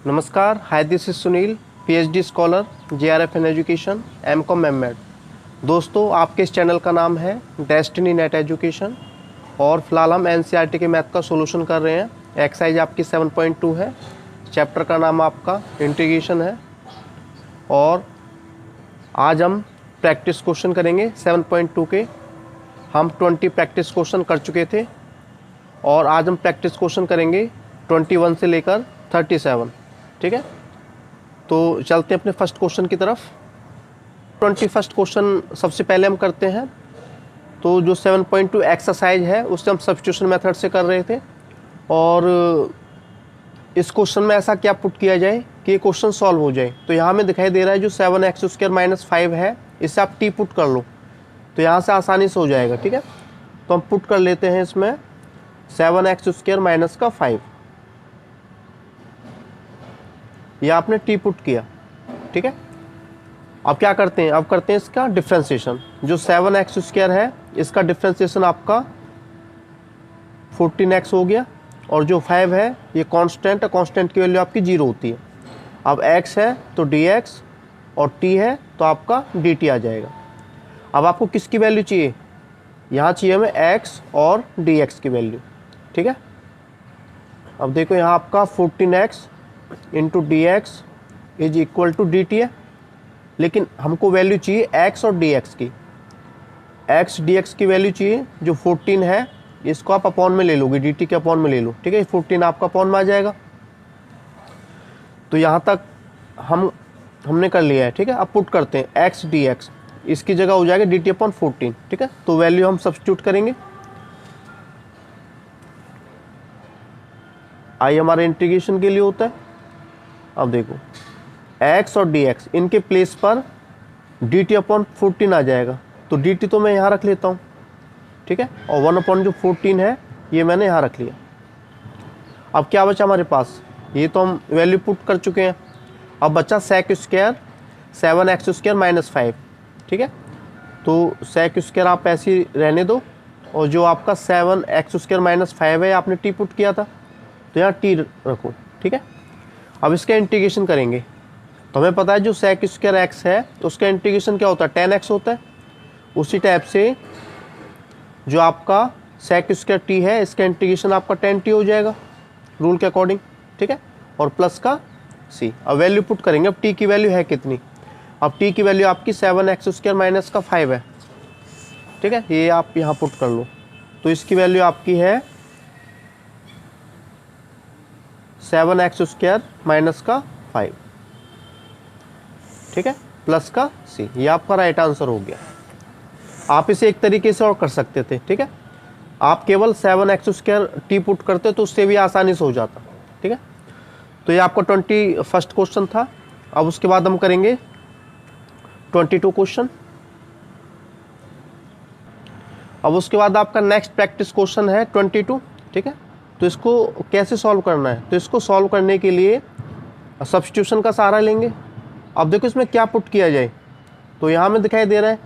नमस्कार, hi this is Sunil, PhD scholar, JRF in education, MCom MEd. दोस्तों, आपके इस चैनल का नाम है डेस्टिनी नेट एजुकेशन और फिलहाल हम एनसीईआरटी के मैथ का सॉल्यूशन कर रहे हैं। एक्सरसाइज आपकी 7.2 है। चैप्टर का नाम आपका इंटीग्रेशन है और आज हम प्रैक्टिस क्वेश्चन करेंगे 7.2 के। हम 20 प्रैक्टिस क्वेश्चन कर चुके थे और आज हम प्रैक्टिस क्वेश्चन करेंगे 21 से लेकर 37। ठीक है, तो चलते हैं अपने फर्स्ट क्वेश्चन की तरफ। 21st क्वेश्चन सबसे पहले हम करते हैं। तो जो 7.2 एक्सरसाइज है उससे हम सब्स्टिट्यूशन मेथड से कर रहे थे और इस क्वेश्चन में ऐसा क्या पुट किया जाए कि ये क्वेश्चन सॉल्व हो जाए। तो यहाँ में दिखाई दे रहा है जो 7x² - 5 है, इससे आप t पुट कर लो तो यहाँ से आसानी से हो जाएगा। ठीक है, तो हम पुट कर लेते हैं इसमें 7x² - 5। ये आपने t पुट किया। ठीक है, अब क्या करते हैं, अब करते हैं इसका डिफ्रेंशिएशन। जो 7x² है इसका डिफ्रेंशिएशन आपका 14x हो गया और जो 5 है ये कांस्टेंट है, कांस्टेंट की वैल्यू आपकी 0 होती है। अब x है तो dx और t है तो आपका dt आ जाएगा। अब आपको किसकी वैल्यू चाहिए, यहाँ चाहिए हमें x और dx की वैल्यू। ठीक है, अब देखो यहाँ आपका 14x into dx is equal to dt है, लेकिन हमको वैल्यू चाहिए x और dx की। x dx की वैल्यू चाहिए, जो 14 है इसको आप अपॉन में ले लोगे, dt के अपॉन में ले लो। ठीक है, 14 आपका अपॉन में आ जाएगा। तो यहाँ तक हमने कर लिया है। ठीक है, अब पुट करते हैं x dx, इसकी जगह हो जाएगा dt अपॉन 14। ठीक है, तो वैल्यू हम सब्स्टिट्यूट करेंगे। आई हमारे इंटीग्रेशन के लिए होता है। अब देखो x और dx इनके प्लेस पर dt अपॉन 14 आ जाएगा, तो dt तो मैं यहाँ रख लेता हूँ। ठीक है, और 1 अपॉन जो 14 है ये मैंने यहाँ रख लिया। अब क्या बचा हमारे पास, ये तो हम वैल्यू पुट कर चुके हैं। अब बचा sec² 7x² - 5। ठीक है, तो sec² आप ऐसे ही रहने दो और जो आपका 7x² - 5 है आपने t पुट किया था तो यहाँ t रखो। ठीक है, अब इसका इंटीग्रेशन करेंगे तो हमें पता है जो sec² x है तो उसका इंटीग्रेशन क्या होता है, 10x होता है। उसी टाइप से जो आपका sec² t है इसका इंटीग्रेशन आपका 10t हो जाएगा रूल के अकॉर्डिंग। ठीक है, और प्लस का c। अब वैल्यू पुट करेंगे। अब t की वैल्यू है कितनी, अब t की वैल्यू आपकी 7x² - 5 है। ठीक है, ये आप यहाँ पुट कर लो तो इसकी वैल्यू आपकी है 7x² - 5। ठीक है, प्लस का c। ये आपका राइट आंसर हो गया। आप इसे एक तरीके से और कर सकते थे। ठीक है, आप केवल 7x² t पुट करते तो उससे भी आसानी से हो जाता। ठीक है, तो ये आपका 21st क्वेश्चन था। अब उसके बाद हम करेंगे 22 क्वेश्चन। अब उसके बाद आपका नेक्स्ट प्रैक्टिस क्वेश्चन है 22। ठीक है, तो इसको कैसे सॉल्व करना है, तो इसको सॉल्व करने के लिए सब्स्टिट्यूशन का सहारा लेंगे। अब देखो इसमें क्या पुट किया जाए, तो यहाँ में दिखाई दे रहा है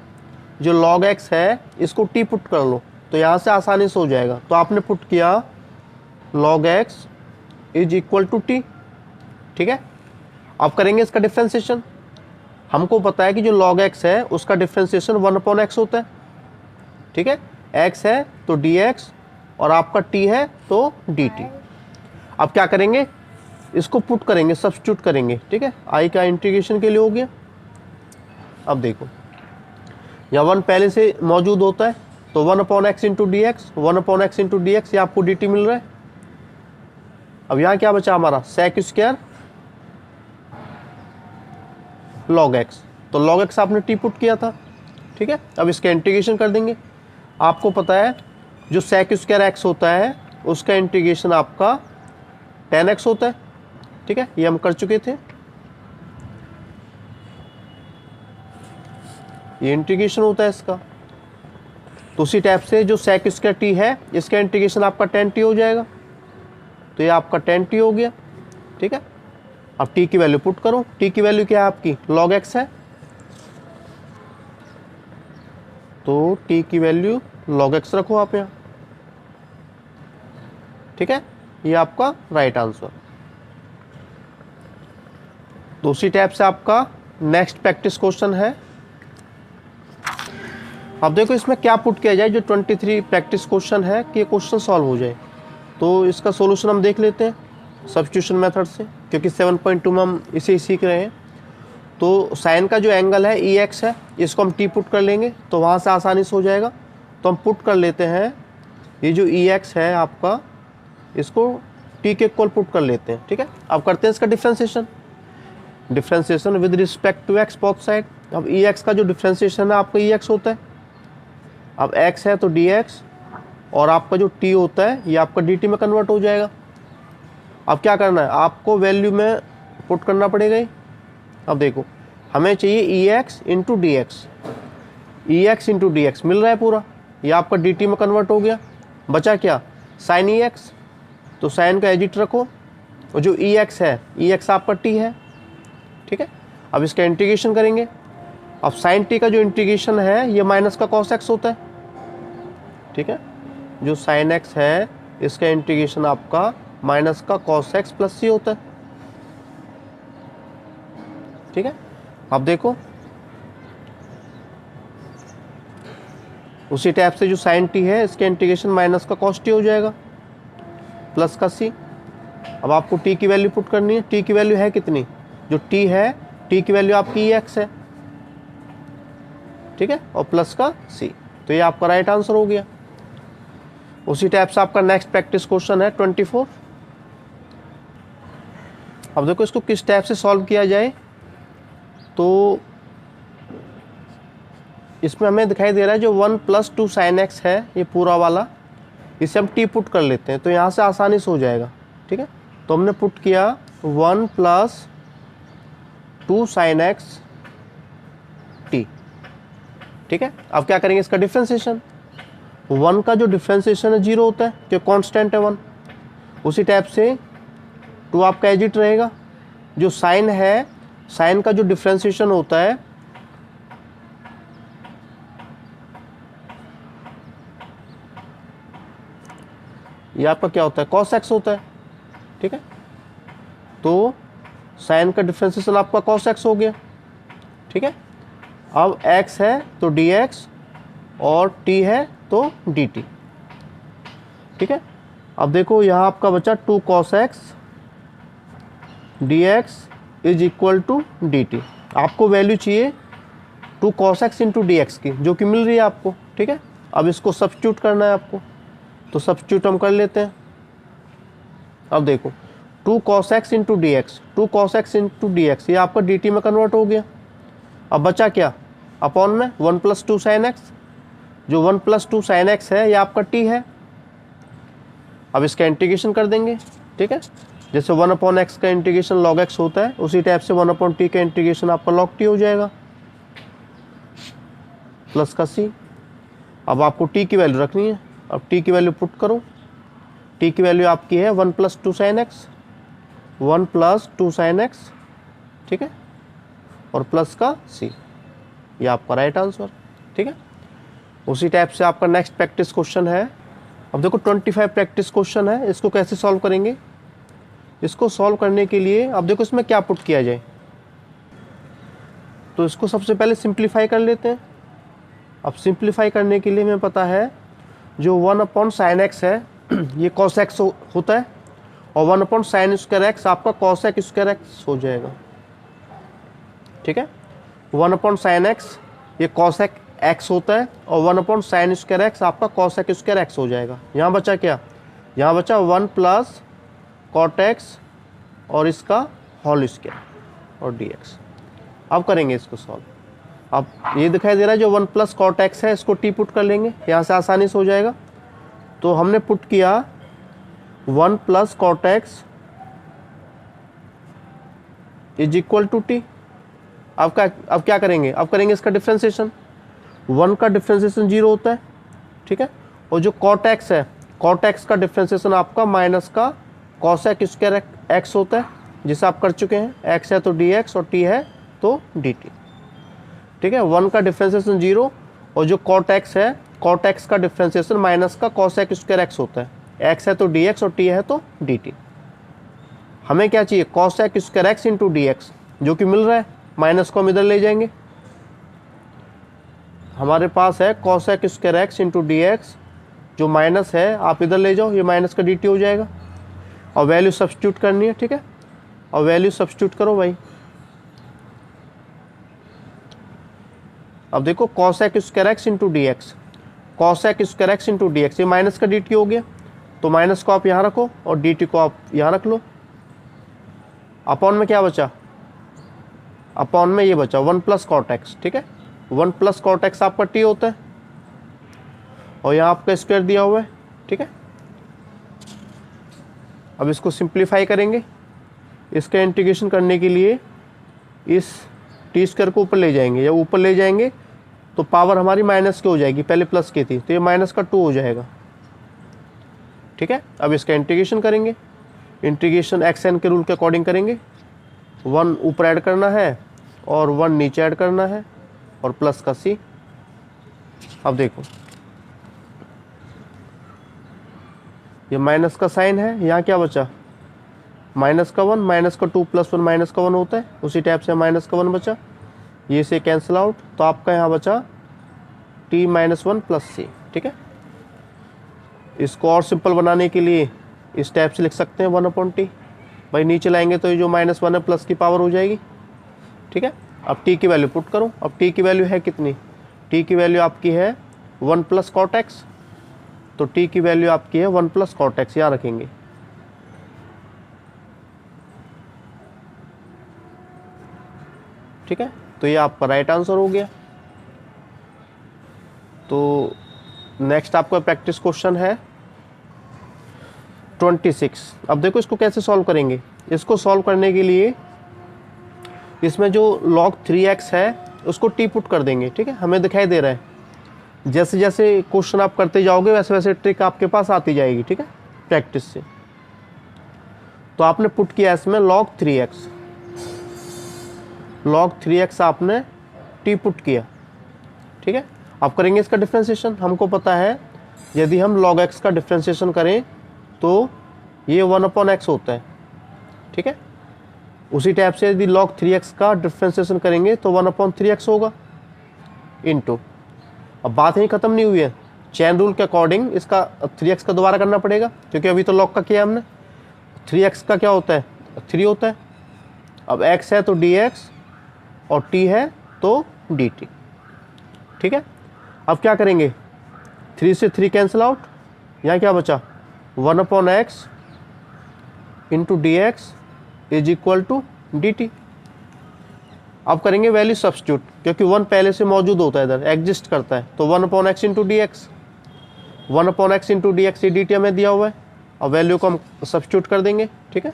जो log x है इसको t पुट कर लो तो यहाँ से आसानी से हो जाएगा। तो आपने पुट किया log x is equal to t। ठीक है, अब करेंगे इसका डिफ्रेंशिएशन। हमको पता है कि जो log x है उसका डिफ्रेंशिएशन 1/x होता है। ठीक है, x है तो dx और आपका t है तो dt। अब क्या करेंगे, इसको पुट करेंगे, सब्स्टिट्यूट करेंगे। ठीक है, i का इंटीग्रेशन के लिए हो गया। अब देखो यहाँ 1 पहले से मौजूद होता है तो 1/x into dx, 1/x into dx, ये आपको dt मिल रहा है। अब यहाँ क्या बचा हमारा, sec² log x, तो log x आपने t पुट किया था। ठीक है, अब इसका इंटीग्रेशन कर देंगे। आपको पता है जो sec² x होता है उसका इंटीग्रेशन आपका 10x होता है। ठीक है, ये हम कर चुके थे। ये इंटीग्रेशन होता है इसका। तो उसी टाइप से जो sec² t है इसका इंटीग्रेशन आपका 10t हो जाएगा, तो ये आपका 10t हो गया। ठीक है, अब t की वैल्यू पुट करो। t की वैल्यू क्या है आपकी, log x है, तो t की वैल्यू log x रखो आप यहाँ। ठीक है, ये आपका राइट आंसर। तो उसी टाइप से आपका नेक्स्ट प्रैक्टिस क्वेश्चन है। अब देखो इसमें क्या पुट किया जाए जो 23 प्रैक्टिस क्वेश्चन है कि ये क्वेश्चन सॉल्व हो जाए। तो इसका सॉल्यूशन हम देख लेते हैं सब्स्टिट्यूशन मेथड से, क्योंकि 7.2 में हम इसे ही सीख रहे हैं। तो साइन का जो एंगल है EX है, इसको हम T पुट कर लेंगे तो वहाँ से आसानी से हो जाएगा। तो हम पुट कर लेते हैं ये जो EX है आपका, इसको T के इक्वल पुट कर लेते हैं। ठीक है, अब करते हैं इसका differentiation with respect to x both side. अब EX का जो डिफ्रेंशिएशन है आपका EX होता है, अब x है तो dx, और आपका जो t होता है ये आपका dt में कन्वर्ट हो जाएगा। अब क्या करना है, आपको वैल्यू में पुट करना पड़ेगा ही। अब देखो हमें चाहिए EX इंटू डी एक्स, मिल रहा है पूरा, ये आपका dt में कन्वर्ट हो गया। बचा क्या, साइन EX, तो साइन का एजिट रखो, और जो EX है EX आपका t है। ठीक है, अब इसका इंटीग्रेशन करेंगे। अब साइन t का जो इंटीग्रेशन है ये माइनस का cos x होता है। ठीक है, जो साइन x है इसका इंटीग्रेशन आपका माइनस का cos x प्लस c होता है। ठीक है, अब देखो उसी टाइप से जो साइन t है इसका इंटीग्रेशन माइनस का cos t हो जाएगा प्लस का c। अब आपको t की वैल्यू पुट करनी है। t की वैल्यू है कितनी, जो t है t की वैल्यू आपकी EX है। ठीक है, और प्लस का c, तो ये आपका राइट आंसर हो गया। उसी टाइप से आपका नेक्स्ट प्रैक्टिस क्वेश्चन है 24। अब देखो इसको किस टाइप से सॉल्व किया जाए। तो इसमें हमें दिखाई दे रहा है जो 1 + 2 sin x है ये पूरा वाला, इसे हम t पुट कर लेते हैं तो यहाँ से आसानी से हो जाएगा। ठीक है, तो हमने पुट किया 1 + 2 sin x t। ठीक है, अब क्या करेंगे, इसका डिफ्रेंशिएशन। 1 का जो डिफ्रेंशिएशन है 0 होता है, जो कांस्टेंट है 1। उसी टाइप से 2 आपका एजिट रहेगा। जो साइन है, साइन का जो डिफ्रेंशिएशन होता है ये आपका क्या होता है, cos x होता है। ठीक है, तो साइन का डिफ्रेंशिएशन आपका cos x हो गया। ठीक है, अब x है तो dx और t है तो dt। ठीक है, अब देखो यहाँ आपका बचा 2 cos x dx is equal to dt। आपको वैल्यू चाहिए 2 cos x इंटू dx की, जो कि मिल रही है आपको। ठीक है, अब इसको सब्स्टिट्यूट करना है आपको, तो सब्स्टिट्यूट हम कर लेते हैं। अब देखो 2 cos x into d x, 2 cos x into d x, ये आपका dt में कन्वर्ट हो गया। अब बचा क्या, अपॉन में 1 + 2 sin x, जो 1 + 2 sin x है ये आपका t है। अब इसका इंटीग्रेशन कर देंगे। ठीक है, जैसे 1/x का इंटीग्रेशन log x होता है, उसी टाइप से 1/t का इंटीग्रेशन आपका log t हो जाएगा प्लस का c। अब आपको t की वैल्यू रखनी है। अब t की वैल्यू पुट करो, t की वैल्यू आपकी है 1 + 2 sin x, 1 + 2 sin x। ठीक है, और प्लस का c, ये आपका राइट आंसर। ठीक है, उसी टाइप से आपका नेक्स्ट प्रैक्टिस क्वेश्चन है। अब देखो 25 प्रैक्टिस क्वेश्चन है, इसको कैसे सॉल्व करेंगे। इसको सॉल्व करने के लिए अब देखो इसमें क्या पुट किया जाए, तो इसको सबसे पहले सिंप्लीफाई कर लेते हैं। अब सिंप्लीफाई करने के लिए हमें पता है जो 1/sin x है ये cos x होता है, और 1/sin² x आपका cos x² x हो जाएगा। ठीक है, 1/sin x ये cos x होता है, और 1/sin² x आपका cos x² x हो जाएगा। यहाँ बचा क्या, यहाँ बचा 1 + cot x और इसका होल स्क्वायर और dx। अब करेंगे इसको सॉल्व। अब ये दिखाई दे रहा है जो 1 + cot x है, इसको t पुट कर लेंगे, यहाँ से आसानी से हो जाएगा। तो हमने पुट किया 1 + cot x is equal to t। अब क्या करेंगे, अब करेंगे इसका डिफ्रेंशिएशन। 1 का डिफ्रेंशिएशन 0 होता है। ठीक है, और जो cot x है, cot x का डिफ्रेंशिएशन आपका माइनस का cos x² x होता है, जिसे आप कर चुके हैं। x है तो dx और t है तो dt। ठीक है, 1 का डिफ्रेंशिएशन 0, और जो cot x है, cot x का डिफ्रेंशिएशन माइनस का cos x² x होता है। x है तो dx और t है तो dt। हमें क्या चाहिए, cos x² x into dx, जो कि मिल रहा है, माइनस को हम इधर ले जाएंगे। हमारे पास है cosec square x into d x, जो माइनस है आप इधर ले जाओ, ये माइनस का डी टी हो जाएगा, और वैल्यू सब्स्टिट्यूट करनी है, ठीक है, और वैल्यू सब्स्टिट्यूट करो भाई। अब देखो cosec square x into d x, cosec square x into d x, ये माइनस का डी टी हो गया, तो माइनस को आप यहाँ रखो और डी टी को आप यहाँ रख लो। अपॉन में क्या बचा, अपॉन में ये बचा 1 प्लस कॉट एक्स, ठीक है, 1 प्लस कॉट एक्स आपका टी होता है, और यहाँ आपका स्क्वायर दिया हुआ है, ठीक है। अब इसको सिंप्लीफाई करेंगे, इसका इंटीग्रेशन करने के लिए इस टी स्क्वायर को ऊपर ले जाएंगे, जब ऊपर ले जाएंगे तो पावर हमारी माइनस की हो जाएगी, पहले प्लस की थी, तो ये माइनस का 2 हो जाएगा, ठीक है। अब इसका इंटीग्रेशन करेंगे, इंटीग्रेशन एक्स एन के रूल के अकॉर्डिंग करेंगे, 1 ऊपर ऐड करना है और 1 नीचे ऐड करना है, और प्लस का सी। अब देखो ये माइनस का साइन है, यहाँ क्या बचा, माइनस का 1, माइनस का 2 प्लस 1 माइनस का 1 होता है, उसी टाइप से माइनस का 1 बचा, ये से कैंसिल आउट, तो आपका यहाँ बचा t माइनस 1 प्लस सी, ठीक है। इसको और सिंपल बनाने के लिए इस टाइप से लिख सकते हैं 1/t, भाई नीचे लाएंगे तो ये जो माइनस 1 है प्लस की पावर हो जाएगी, ठीक है। अब t की वैल्यू पुट करो, अब t की वैल्यू है कितनी, t की वैल्यू आपकी है 1 प्लस कॉट एक्स, तो t की वैल्यू आपकी है 1 प्लस कॉट एक्स, यहाँ रखेंगे, ठीक है। तो ये आपका राइट आंसर हो गया। तो नेक्स्ट आपका प्रैक्टिस क्वेश्चन है 26। अब देखो इसको कैसे सॉल्व करेंगे, इसको सॉल्व करने के लिए इसमें जो log 3x है उसको t पुट कर देंगे, ठीक है, हमें दिखाई दे रहा है, जैसे जैसे क्वेश्चन आप करते जाओगे वैसे वैसे ट्रिक आपके पास आती जाएगी, ठीक है, प्रैक्टिस से। तो आपने पुट किया इसमें log 3x, log 3x आपने t पुट किया, ठीक है। अब करेंगे इसका डिफ्रेंशिएशन, हमको पता है यदि हम log x का डिफ्रेंशिएशन करें तो ये 1/x होता है, ठीक है। उसी टाइप से यदि log 3x का डिफ्रेंशिएशन करेंगे तो 1/3x होगा, इनटू, अब बात यहीं ख़त्म नहीं हुई है, चेन रूल के अकॉर्डिंग इसका 3x का दोबारा करना पड़ेगा, क्योंकि अभी तो log का किया हमने, 3x का क्या होता है, 3 होता है। अब x है तो dx और t है तो dt, ठीक है। अब क्या करेंगे, 3 से 3 कैंसिल आउट, यहाँ क्या बचा 1/x into d x is equal to d t. अब करेंगे वैल्यू सब्स्टिट्यूट, क्योंकि 1 पहले से मौजूद होता है, इधर एग्जिस्ट करता है, तो 1/x into d x, 1/x into d x, ये डी टी हमें दिया हुआ है, अब वैल्यू को हम सब्स्टिट्यूट कर देंगे, ठीक है।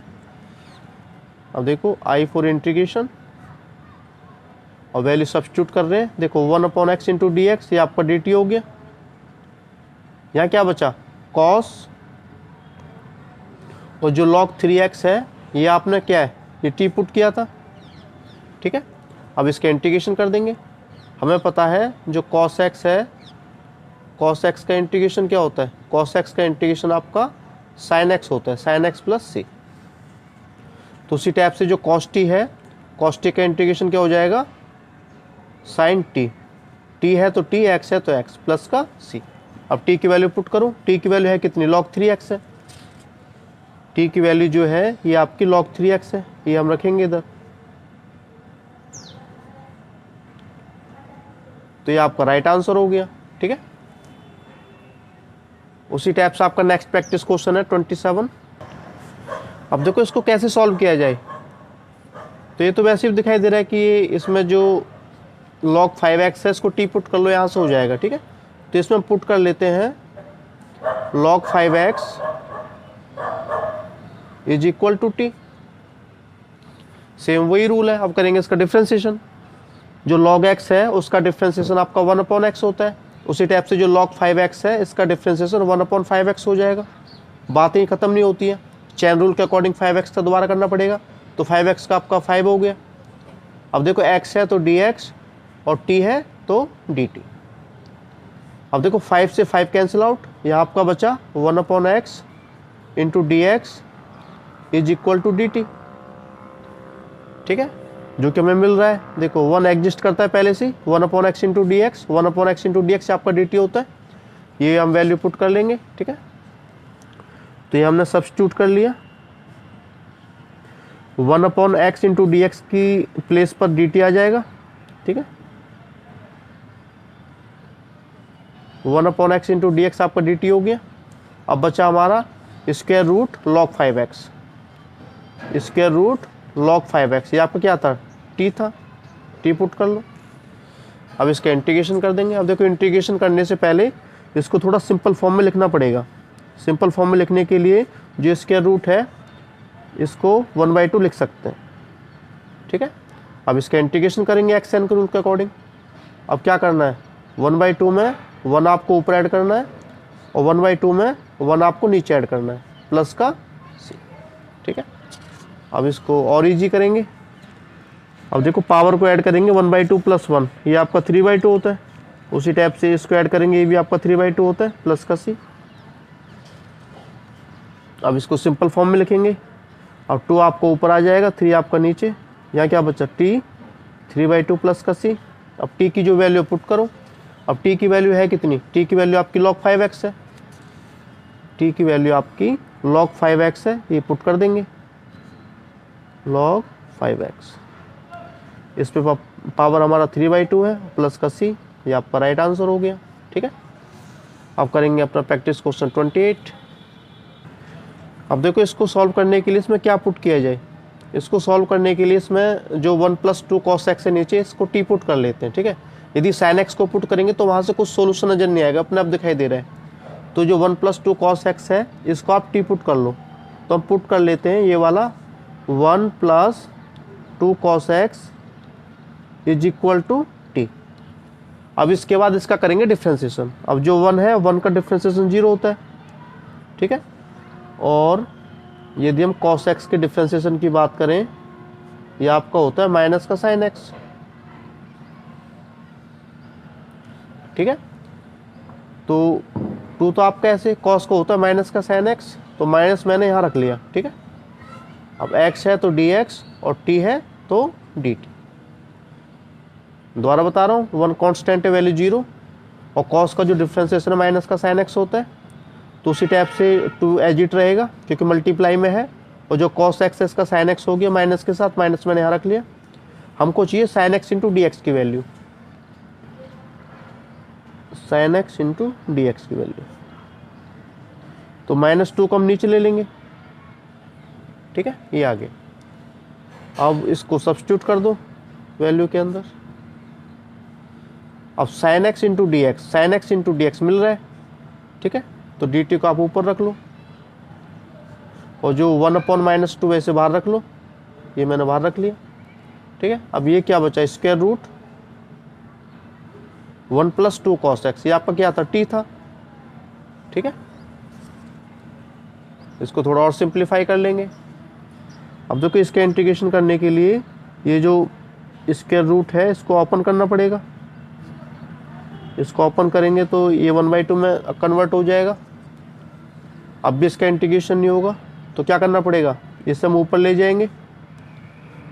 अब देखो आई फॉर इंटीग्रेशन, और वैल्यू सब्स्टिट्यूट कर रहे हैं, देखो 1/x इंटू डी एक्स, ये आपका डी टी हो गया, यहाँ क्या बचा कॉस, और जो log 3x है ये आपने क्या है, ये t पुट किया था, ठीक है। अब इसके इंटीग्रेशन कर देंगे, हमें पता है जो cos x है, cos x का इंटीग्रेशन क्या होता है, cos x का इंटीग्रेशन आपका sin x होता है, sin x प्लस सी। तो उसी टाइप से जो cos t है, cos t का इंटीग्रेशन क्या हो जाएगा, sin t, t है तो t, x है तो x प्लस का c। अब t की वैल्यू पुट करूँ, t की वैल्यू है कितनी, log 3x है, t की वैल्यू जो है ये आपकी log 3x है, ये हम रखेंगे इधर, तो ये आपका राइट आंसर हो गया, ठीक है। उसी टाइप से आपका नेक्स्ट प्रैक्टिस क्वेश्चन है 27। अब देखो इसको कैसे सॉल्व किया जाए, तो ये तो वैसे ही दिखाई दे रहा है कि ये इसमें जो log 5x है इसको t पुट कर लो, यहाँ से हो जाएगा, ठीक है। तो इसमें पुट कर लेते हैं log 5x is equal to t, same वही रूल है। अब करेंगे इसका डिफ्रेंशिएशन, जो log x है उसका डिफ्रेंशिएशन आपका 1/x होता है, उसी टाइप से जो log 5x है इसका डिफ्रेंशिएशन 1/5x हो जाएगा। बात ही ख़त्म नहीं होती है, चेन रूल के अकॉर्डिंग 5x का दोबारा करना पड़ेगा, तो 5x का आपका 5 हो गया। अब देखो x है तो dx और t है तो dt। अब देखो 5 से 5 कैंसिल आउट, यहाँ आपका बचा 1/x into d x is equal to d t, ठीक है। जो कि हमें मिल रहा है, देखो 1 एग्जिस्ट करता है पहले से, 1/x into d x, 1/x into d x आपका डी टी होता है, ये हम वैल्यू पुट कर लेंगे। ठीक है, तो ये हमने सब्स्टिट्यूट कर लिया, 1/x इंटू डी एक्स की प्लेस पर डी टी आ जाएगा। ठीक है, 1/x इंटू डी एक्स आपका डी टी हो गया। अब बचा हमारा square root log 5x, square root log 5x, ये आपका क्या था, t था, t पुट कर लो। अब इसका इंटीग्रेशन कर देंगे। अब देखो इंटीग्रेशन करने से पहले इसको थोड़ा सिंपल फॉर्म में लिखना पड़ेगा। सिंपल फॉर्म में लिखने के लिए जो स्क्वायर रूट है इसको 1/2 लिख सकते हैं। ठीक है, अब इसका इंटीग्रेशन करेंगे एक्स एन के रूल के अकॉर्डिंग। अब क्या करना है, 1/2 में 1 आपको ऊपर ऐड करना है और 1/2 में 1 आपको नीचे ऐड करना है, प्लस का c। ठीक है, अब इसको और ईजी करेंगे। अब देखो पावर को ऐड करेंगे, 1/2 प्लस 1, ये आपका 3/2 होता है। उसी टाइप से इसको ऐड करेंगे, ये भी आपका 3/2 होता है, प्लस का c। अब इसको सिंपल फॉर्म में लिखेंगे। अब 2 आपको ऊपर आ जाएगा, 3 आपका नीचे, यहाँ क्या बचा t, 3/2 प्लस का c। अब t की जो वैल्यू पुट करो। अब t की वैल्यू है कितनी, t की वैल्यू आपकी log 5x है, t की वैल्यू आपकी log 5x है, ये पुट कर देंगे log 5x। इस पे पावर हमारा 3/2 है, प्लस का c, ये आपका राइट आंसर हो गया। ठीक है, अब करेंगे अपना प्रैक्टिस क्वेश्चन 28। अब देखो इसको सॉल्व करने के लिए इसमें क्या पुट किया जाए। इसको सॉल्व करने के लिए इसमें जो 1 + 2 cos x है नीचे, इसको t पुट कर लेते हैं। ठीक है, यदि sin x को पुट करेंगे तो वहाँ से कुछ सोल्यूशन नजर नहीं आएगा, अपने आप दिखाई दे रहा है। तो जो 1 + 2 cos x है इसको आप t पुट कर लो। तो हम पुट कर लेते हैं ये वाला 1 + 2 cos x = t। अब इसके बाद इसका करेंगे डिफ्रेंसिएशन। अब जो 1 है 1 का डिफ्रेंसिएशन 0 होता है। ठीक है, और यदि हम cos x के डिफ्रेंसिएशन की बात करें, ये आपका होता है माइनस का sin x। ठीक है, तो 2 तो आपका ऐसे cos को होता है माइनस का sin x, तो माइनस मैंने यहाँ रख लिया। ठीक है, अब x है तो dx और t है तो dt। दोबारा बता रहा हूँ, 1 कांस्टेंट है, वैल्यू 0, और cos का जो डिफ्रेंसिएशन है माइनस का sin x होता है, तो उसी टाइप से 2 एज इट रहेगा क्योंकि मल्टीप्लाई में है, और जो cos x है इसका sin x हो गया माइनस के साथ, माइनस मैंने यहाँ रख लिया। हमको चाहिए sin x इंटू डी की value, sin x into D की वैल्यू, तो -2 को हम नीचे ले लेंगे। ठीक है, ये आगे। अब इसको सब्स्टिट्यूट कर दो वैल्यू के अंदर। अब sin x into d x, sine x into d x मिल रहा है। ठीक है, तो डी टी को आप ऊपर रख लो, और जो 1/-2 वैसे बाहर रख लो, ये मैंने बाहर रख लिया। ठीक है, अब ये क्या बचा, स्क्वायर रूट 1 + 2 cos x, ये आपका क्या था, t था। ठीक है, इसको थोड़ा और सिंप्लीफाई कर लेंगे। अब देखो इसका इंटीग्रेशन करने के लिए ये जो स्क्वायर रूट है इसको ओपन करना पड़ेगा। इसको ओपन करेंगे तो ये 1/2 में कन्वर्ट हो जाएगा। अब भी इसका इंटीग्रेशन नहीं होगा तो क्या करना पड़ेगा, इसे हम ऊपर ले जाएंगे।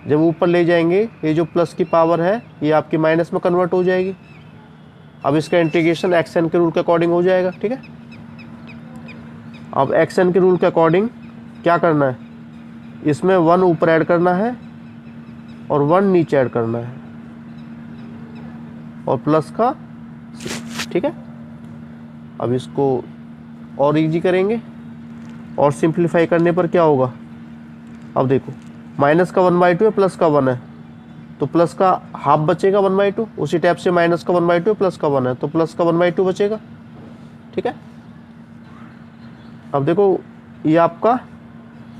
जब ऊपर ले जाएंगे ये जो प्लस की पावर है ये आपकी माइनस में कन्वर्ट हो जाएगी। अब इसका इंटीग्रेशन एक्स एन के रूल के अकॉर्डिंग हो जाएगा। ठीक है, अब एक्स एन के रूल के अकॉर्डिंग क्या करना है, इसमें 1 ऊपर ऐड करना है और 1 नीचे ऐड करना है, और प्लस का। ठीक है, अब इसको और इजी करेंगे, और सिंप्लीफाई करने पर क्या होगा, अब देखो माइनस का 1/2 है, प्लस का 1 है, तो प्लस का हाफ बचेगा 1/2। उसी टाइप से माइनस का 1/2 है, प्लस का 1 है, तो प्लस का 1/2 बचेगा। ठीक है, अब देखो ये आपका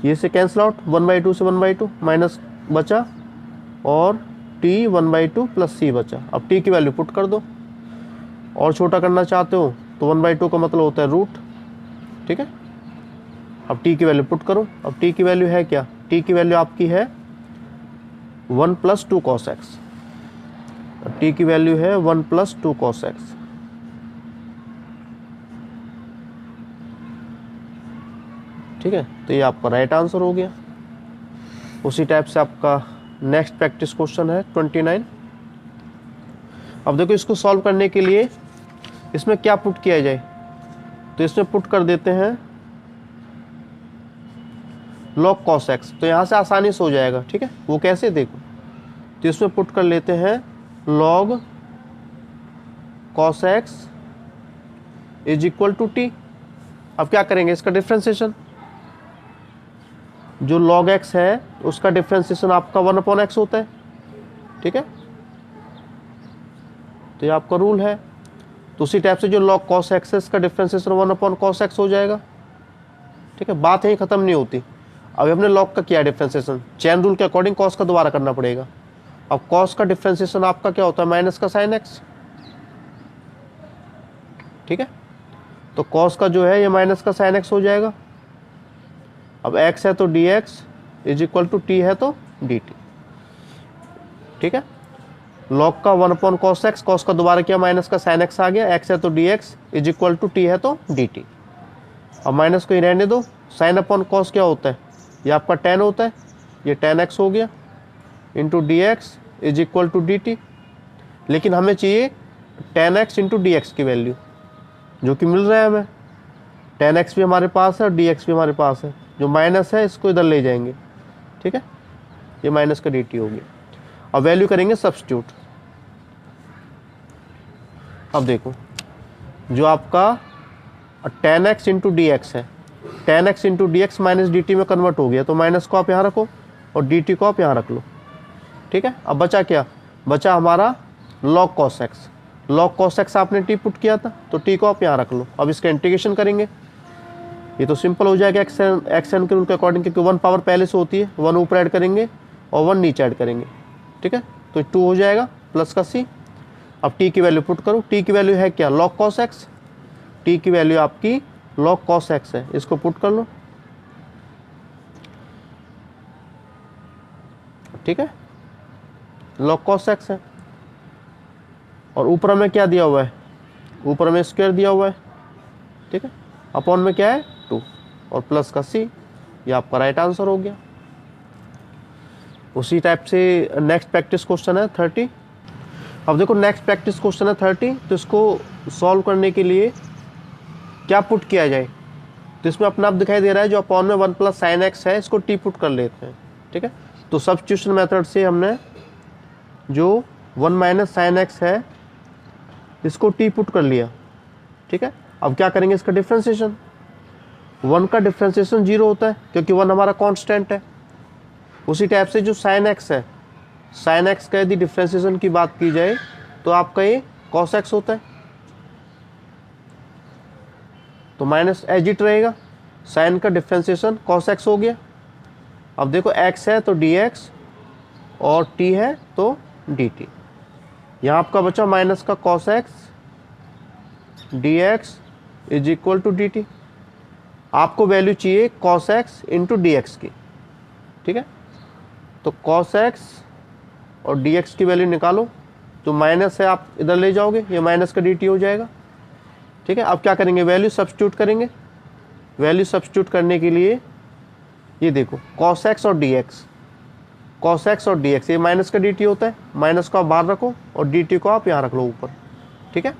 ये से कैंसिल आउट, 1/2 से 1/2 माइनस बचा, और t 1/2 प्लस c बचा। अब t की वैल्यू पुट कर दो, और छोटा करना चाहते हो तो 1/2 का मतलब होता है रूट। ठीक है, अब t की वैल्यू पुट करो। अब t की वैल्यू है क्या, t की वैल्यू आपकी है 1 + 2 cos x। अब t की वैल्यू है 1 + 2 cos x। ठीक है, तो ये आपका राइट आंसर हो गया। उसी टाइप से आपका नेक्स्ट प्रैक्टिस क्वेश्चन है 29। अब देखो इसको सॉल्व करने के लिए इसमें क्या पुट किया जाए, तो इसमें पुट कर देते हैं log cos x, तो यहाँ से आसानी से हो जाएगा। ठीक है, वो कैसे देखो, तो इसमें पुट कर लेते हैं log cos x is equal to t. अब क्या करेंगे, इसका डिफ्रेंसिएशन, जो log x है उसका डिफ्रेंसिएशन आपका 1/x होता है। ठीक है, तो ये आपका रूल है। तो उसी टाइप से जो log cos x है इसका डिफ्रेंसिएशन 1/cos x हो जाएगा। ठीक है, बात यही खत्म नहीं होती। अभी हमने log का किया डिफ्रेंसिएशन, चेन रूल के अकॉर्डिंग cos का दोबारा करना पड़ेगा। अब cos का डिफ्रेंसिएशन आपका क्या होता है, माइनस का sin x। ठीक है, तो cos का जो है ये माइनस का sin x हो जाएगा। अब x है तो dx is equal to t है तो dt। ठीक है, log का 1/cos x, cos का दोबारा किया माइनस का sin x आ गया, x है तो dx is equal to t है तो dt। अब माइनस को ही रहने दो, sin अपॉन cos क्या होता है, ये आपका tan होता है, ये tan x हो गया into d x is equal to d t. लेकिन हमें चाहिए tan x into d x की वैल्यू, जो कि मिल रहा है हमें। tan x भी हमारे पास है और dx भी हमारे पास है, जो माइनस है इसको इधर ले जाएंगे। ठीक है, ये माइनस का dt हो गया। अब वैल्यू करेंगे सब्स्टिट्यूट। अब देखो जो आपका tan x into d x है, tan x into d x minus D T में कन्वर्ट हो गया, तो माइनस को आप यहाँ रखो और डी टी को आप यहाँ रख लो। ठीक है, अब बचा क्या, बचा हमारा log cos x। log cos x आपने t पुट किया था, तो t को आप यहाँ रख लो। अब इसका इंटीग्रेशन करेंगे, ये तो सिंपल हो जाएगा एक्स एन के रूल के अकॉर्डिंग, क्योंकि 1 पावर पहले से होती है, 1 ऊपर ऐड करेंगे और 1 नीचे ऐड करेंगे। ठीक है, तो 2 हो जाएगा प्लस का c। अब t की वैल्यू पुट करो, t की वैल्यू है क्या, log cos x। t की वैल्यू आपकी log cos x है, इसको पुट कर लो। ठीक है, log cos x है, और ऊपर में क्या दिया हुआ है, ऊपर में स्क्वायर दिया हुआ है। ठीक है, अपॉन में क्या है 2 और प्लस का c, ये आपका राइट आंसर हो गया। उसी टाइप से नेक्स्ट प्रैक्टिस क्वेश्चन है 30। अब देखो नेक्स्ट प्रैक्टिस क्वेश्चन है 30, तो इसको सॉल्व करने के लिए क्या पुट किया जाए, तो इसमें अपना आप दिखाई दे रहा है जो अपॉन में 1 प्लस साइन एक्स है, इसको टी पुट कर लेते हैं। ठीक है, तो सब्स्टिट्यूशन मेथड से हमने जो 1 माइनस साइन एक्स है इसको टी पुट कर लिया। ठीक है, अब क्या करेंगे, इसका डिफ्रेंसिएशन। 1 का डिफ्रेंसिएशन 0 होता है क्योंकि 1 हमारा कांस्टेंट है। उसी टाइप से जो साइन एक्स है, साइन एक्स का यदि डिफ्रेंसिएशन की बात की जाए तो आपका ये कॉस एक्स होता है, तो माइनस एज इट रहेगा। साइन का डिफ्रेंसिएशन कॉस एक्स हो गया। अब देखो x है तो dx और t है तो dt। यहाँ आपका बचा माइनस का cos x dx is equal to dt। आपको वैल्यू चाहिए cos x into d x की। ठीक है, तो cos x और dx की वैल्यू निकालो, जो माइनस है आप इधर ले जाओगे, ये माइनस का dt हो जाएगा। ठीक है, अब क्या करेंगे, वैल्यू सब्स्टिट्यूट करेंगे। वैल्यू सब्स्टिट्यूट करने के लिए ये देखो cos x और dx, cos x और dx, ये माइनस का dt होता है, माइनस को आप बाहर रखो और dt को आप यहाँ रख लो ऊपर। ठीक है,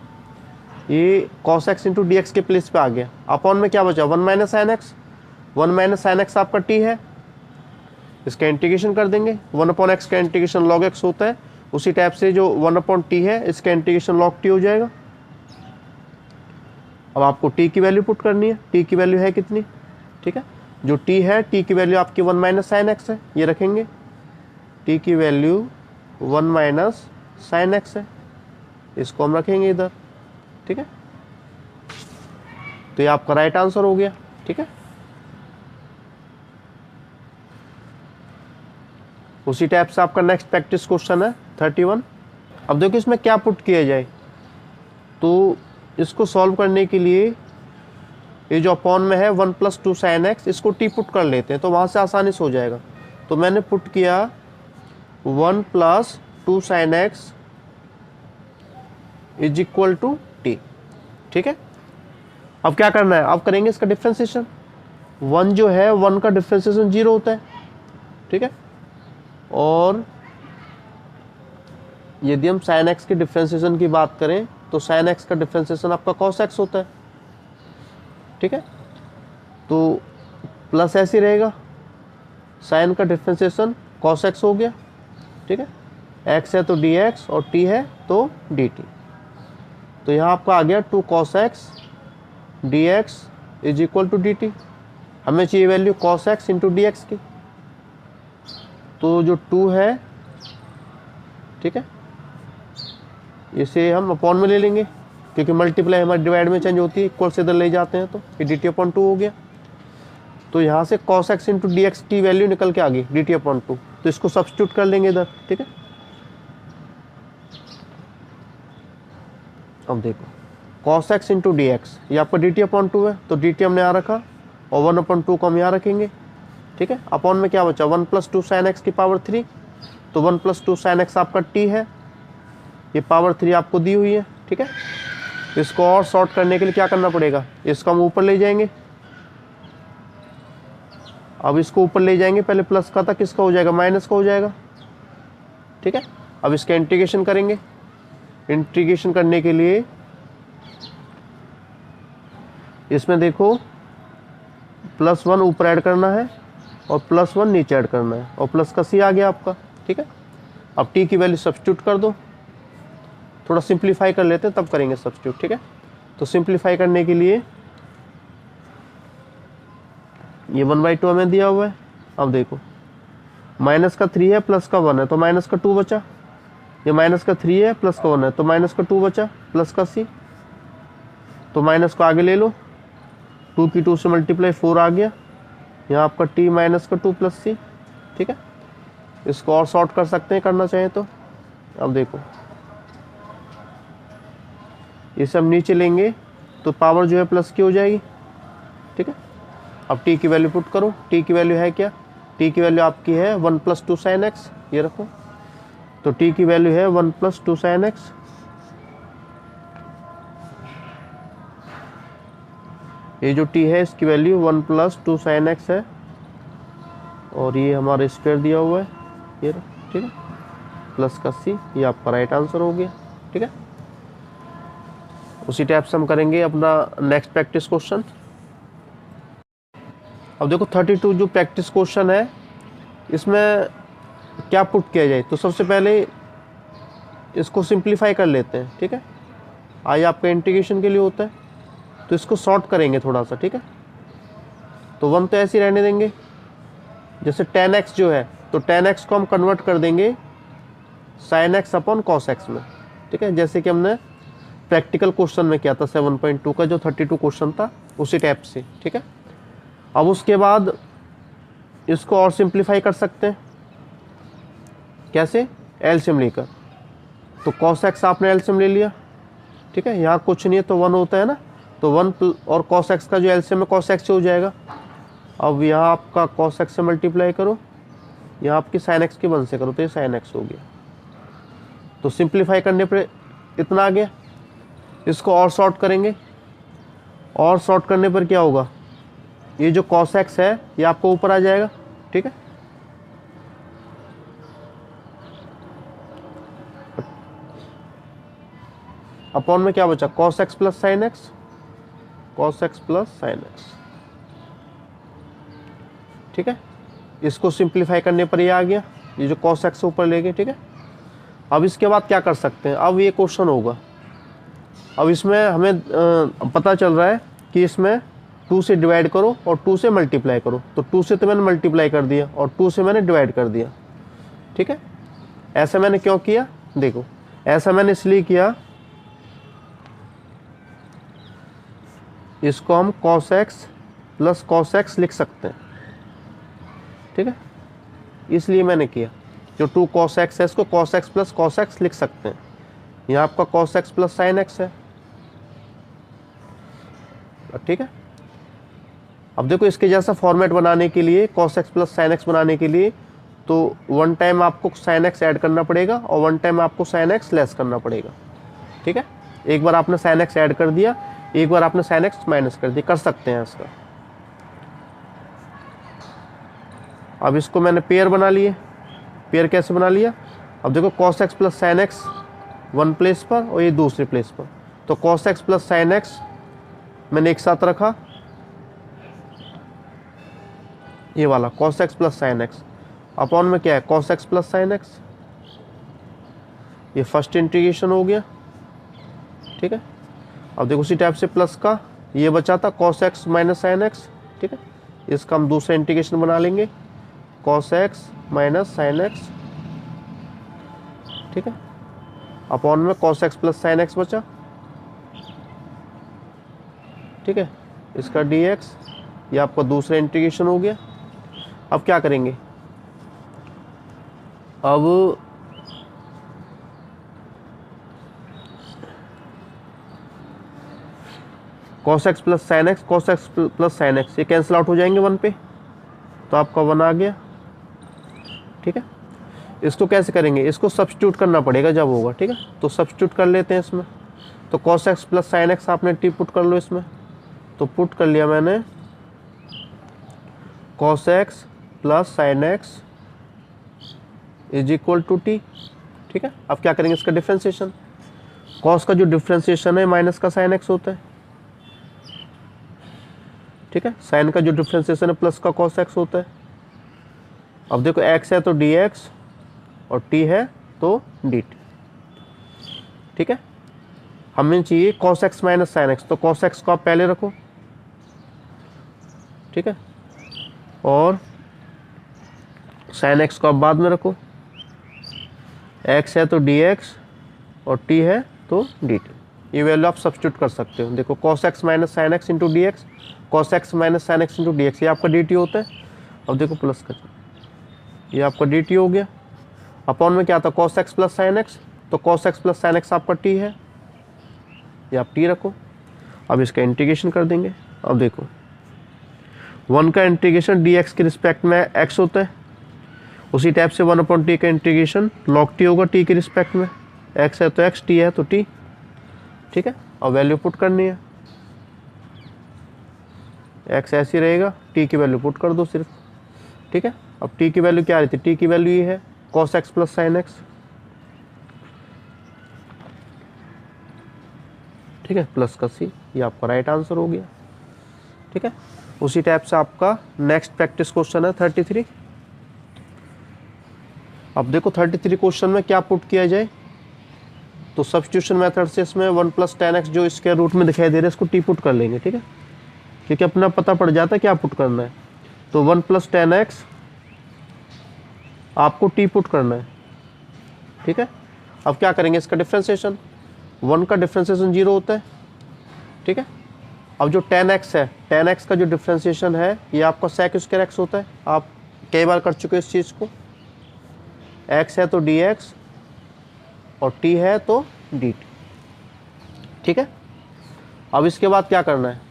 ये cos x into d x के प्लेस पे आ गया। अपॉन में क्या बचा, 1 minus sine x. 1 minus sine x आपका t है, इसका इंटीग्रेशन कर देंगे। 1/x का इंटीग्रेशन log x होता है, उसी टाइप से जो 1/t है इसका इंटीग्रेशन log t हो जाएगा। अब आपको t की वैल्यू पुट करनी है, t की वैल्यू है कितनी। ठीक है, जो t है, t की वैल्यू आपकी 1 माइनस साइन एक्स है, ये रखेंगे। t की वैल्यू 1 माइनस साइन एक्स है, इसको हम रखेंगे इधर। ठीक है, तो ये आपका राइट आंसर हो गया। ठीक है, उसी टाइप से आपका नेक्स्ट प्रैक्टिस क्वेश्चन है 31। अब देखो इसमें क्या पुट किया जाए, तो इसको सॉल्व करने के लिए ये जो अपॉन में है 1 प्लस 2 साइन एक्स, इसको टी पुट कर लेते हैं, तो वहाँ से आसानी से हो जाएगा। तो मैंने पुट किया 1 plus 2 sine x is equal to t. ठीक है, अब क्या करना है, अब करेंगे इसका डिफ्रेंसिएशन। 1 जो है 1 का डिफ्रेंसिएशन 0 होता है। ठीक है, और यदि हम साइन एक्स के डिफ्रेंसिएशन की बात करें तो साइन एक्स का डिफ्रेंसिएशन आपका कॉस एक्स होता है, ठीक है। तो प्लस ऐसे रहेगा, साइन का डिफ्रेंसिएशन कॉस एक्स हो गया, ठीक है। एक्स है तो डी एक्स और टी है तो डी टी। तो यहाँ आपका आ गया 2 cos x d x is equal to d t. हमें चाहिए value cos x into d x की। तो जो 2 है, ठीक है, इसे हम अपॉन में ले लेंगे क्योंकि मल्टीप्लाई हमारे डिवाइड में चेंज होती है, इक्वल से इधर ले जाते हैं तो ये डी टी अपॉन 2 हो गया। तो यहाँ से cos x into d x की वैल्यू निकल के आ गई डी टी अपॉन 2। तो इसको सब्स्टिट्यूट कर लेंगे इधर, ठीक है। अब देखो cos x into d x, ये आपका डी टी अपॉन 2 है तो डी टी हमने यहाँ रखा और 1 अपॉन 2 को हम यहाँ रखेंगे, ठीक है। अपॉन में क्या बचा 1 प्लस 2 साइन एक्स की पावर 3। तो 1 प्लस 2 साइन एक्स आपका टी है, ये पावर 3 आपको दी हुई है, ठीक है। इसको और शॉर्ट करने के लिए क्या करना पड़ेगा, इसको हम ऊपर ले जाएंगे। अब इसको ऊपर ले जाएंगे, पहले प्लस का था, किसका हो जाएगा, माइनस का हो जाएगा, ठीक है। अब इसका इंटीग्रेशन करेंगे। इंटीग्रेशन करने के लिए इसमें देखो +1 ऊपर ऐड करना है और +1 नीचे ऐड करना है और प्लस का सी आ गया आपका, ठीक है। अब टी की वैल्यू सब्स्टिट्यूट कर दो, थोड़ा सिंप्लीफाई कर लेते हैं तब करेंगे सब्स्टिट्यूट, ठीक है। तो सिंप्लीफाई करने के लिए ये 1/2 हमें दिया हुआ है। अब देखो माइनस का 3 है प्लस का 1 है तो माइनस का 2 बचा, ये माइनस का 3 है प्लस का 1 है तो माइनस का 2 बचा, प्लस का सी। तो माइनस को आगे ले लो, 2 की 2 से मल्टीप्लाई 4 आ गया, यहाँ आपका टी माइनस का 2 प्लस सी, ठीक है। इसको और शॉर्ट कर सकते हैं करना चाहें तो। अब देखो इसे हम नीचे लेंगे तो पावर जो है प्लस की हो जाएगी, ठीक है। अब टी की वैल्यू पुट करो, टी की वैल्यू है क्या, टी की वैल्यू आपकी है 1 प्लस 2 साइन एक्स, ये रखो। तो टी की वैल्यू है 1 प्लस 2 साइन एक्स। ये जो टी है इसकी वैल्यू 1 प्लस 2 साइन एक्स है और ये हमारा स्क्वायर दिया हुआ है, ये ठीक है, प्लस का सी, ये आपका राइट आंसर हो गया, ठीक है। उसी टाइप से हम करेंगे अपना नेक्स्ट प्रैक्टिस क्वेश्चन। अब देखो 32 जो प्रैक्टिस क्वेश्चन है इसमें क्या पुट किया जाए, तो सबसे पहले इसको सिंप्लीफाई कर लेते हैं, ठीक है। आई आपका इंटीग्रेशन के लिए होता है तो इसको शॉर्ट करेंगे थोड़ा सा, ठीक है। तो 1 तो ऐसे ही रहने देंगे, जैसे tan x जो है तो tan x को हम कन्वर्ट कर देंगे sin x upon cos x में, ठीक है, जैसे कि हमने प्रैक्टिकल क्वेश्चन में किया था 7.2 का जो 32 क्वेश्चन था उसी टाइप से, ठीक है। अब उसके बाद इसको और सिंप्लीफाई कर सकते हैं, कैसे, एलसीएम लेकर। तो cos x आपने एलसीएम ले लिया, ठीक है, यहाँ कुछ नहीं है तो 1 होता है ना, तो 1 और cos x का जो एलसीएम है cos x हो जाएगा। अब यहाँ आपका cos x से मल्टीप्लाई करो, यहाँ आपकी sin x की 1 से करो तो ये sin x हो गया। तो सिंप्लीफाई करने पर इतना आ गया। इसको और शॉर्ट करेंगे, और शॉर्ट करने पर क्या होगा, ये जो cos x है ये आपको ऊपर आ जाएगा, ठीक है। अपॉन में क्या बचा, cos x plus sine x, cos x plus sine x, ठीक है। इसको सिंप्लीफाई करने पर ये आ गया, ये जो cos x ऊपर ले गए, ठीक है। अब इसके बाद क्या कर सकते हैं, अब ये क्वेश्चन होगा। अब इसमें हमें पता चल रहा है कि इसमें 2 से डिवाइड करो और 2 से मल्टीप्लाई करो, तो 2 से तो मैंने मल्टीप्लाई कर दिया और 2 से मैंने डिवाइड कर दिया, ठीक है। ऐसा मैंने क्यों किया, देखो ऐसा मैंने इसलिए किया, इसको हम cos x plus cos x लिख सकते हैं, ठीक है, इसलिए मैंने किया। जो 2 cos x है इसको cos x plus cos x लिख सकते हैं। यहाँ आपका cos x plus sin x है, ठीक है। अब देखो इसके जैसा फॉर्मेट बनाने के लिए, cos x plus sin x बनाने के लिए, तो 1 टाइम आपको sin x ऐड करना पड़ेगा और 1 टाइम आपको sin x लेस करना पड़ेगा, ठीक है। एक बार आपने sin x ऐड कर दिया, एक बार आपने sin x माइनस कर दिया, कर सकते हैं इसका। अब इसको मैंने पेयर बना लिए, पेयर कैसे बना लिया? अब देखो cos x plus sine x one place पर और ये दूसरे प्लेस पर, तो cos x plus sine x मैंने एक साथ रखा, ये वाला cos x plus sine x upon में क्या है cos x plus sine x, ये फर्स्ट इंटीग्रेशन हो गया, ठीक है। अब देखो उसी टाइप से प्लस का ये बचा था cos x minus sine x, ठीक है, इसका हम दूसरा इंटीग्रेशन बना लेंगे cos x minus sine x, ठीक है, अपॉन में cos x plus sine x बचा, ठीक है, इसका dx, ये आपका दूसरा इंटीग्रेशन हो गया। अब क्या करेंगे, अब cos x plus sine x, cos x plus sine x ये कैंसिल आउट हो जाएंगे वन पे, तो आपका वन आ गया, ठीक है। इसको कैसे करेंगे, इसको सब्स्टिट्यूट करना पड़ेगा जब होगा, ठीक है, तो सब्स्टिट्यूट कर लेते हैं इसमें। तो cos x plus sine x आपने टी पुट कर लो इसमें, तो पुट कर लिया मैंने cos x plus sine x is equal to t, ठीक है। अब क्या करेंगे इसका डिफ्रेंसिएशन, cos का जो डिफ्रेंसिएशन है माइनस का साइन एक्स होता है, ठीक है, साइन का जो डिफ्रेंसिएशन है प्लस का cos x होता है। अब देखो x है तो dx और t है तो dt, ठीक है। हमें चाहिए cos x minus sine x, तो cos x को आप पहले रखो, ठीक है, और साइन एक्स को आप बाद में रखो, x है तो dx और t है तो dt, ये वैल्यू आप सब्स्टिट्यूट कर सकते हो। देखो cos x minus sign x into d x, cos x minus sign x into d x, ये आपका dt होता है। अब देखो प्लस का ये आपका dt हो गया, अपॉन में क्या था cos x plus sine x, तो cos x plus sine x आपका t है, ये आप t रखो। अब इसका इंटीग्रेशन कर देंगे। अब देखो वन का इंटीग्रेशन dx के रिस्पेक्ट में x होता है, उसी टाइप से 1/t का इंटीग्रेशन log t होगा t के रिस्पेक्ट में, x है तो x, t है तो t, ठीक है। और वैल्यू पुट करनी है, x ऐसी रहेगा, t की वैल्यू पुट कर दो सिर्फ, ठीक है। अब t की वैल्यू क्या रहती है, t की वैल्यू ये है cos x plus sine x, ठीक है, प्लस का c, ये आपका राइट आंसर हो गया, ठीक है। उसी टाइप से आपका नेक्स्ट प्रैक्टिस क्वेश्चन है 33। अब देखो 33 क्वेश्चन में क्या पुट किया जाए, तो सब्स्टिट्यूशन मेथड से इसमें 1 प्लस टेन एक्स जो स्क्वायर रूट में दिखाई दे रहा है इसको टी पुट कर लेंगे, ठीक है, क्योंकि अपना पता पड़ जाता है क्या पुट करना है। तो 1 प्लस टेन एक्स आपको टी पुट करना है, ठीक है। अब क्या करेंगे इसका डिफ्रेंसिएशन, 1 का डिफ्रेंसिएशन 0 होता है, ठीक है। अब जो टेन एक्स है, टेन एक्स का जो डिफ्रेंसिएशन है ये आपका सेक स्क्वायर एक्स होता है, आप कई बार कर चुके हो इस चीज़ को, x है तो dx और t है तो dt, ठीक है। अब इसके बाद क्या करना है,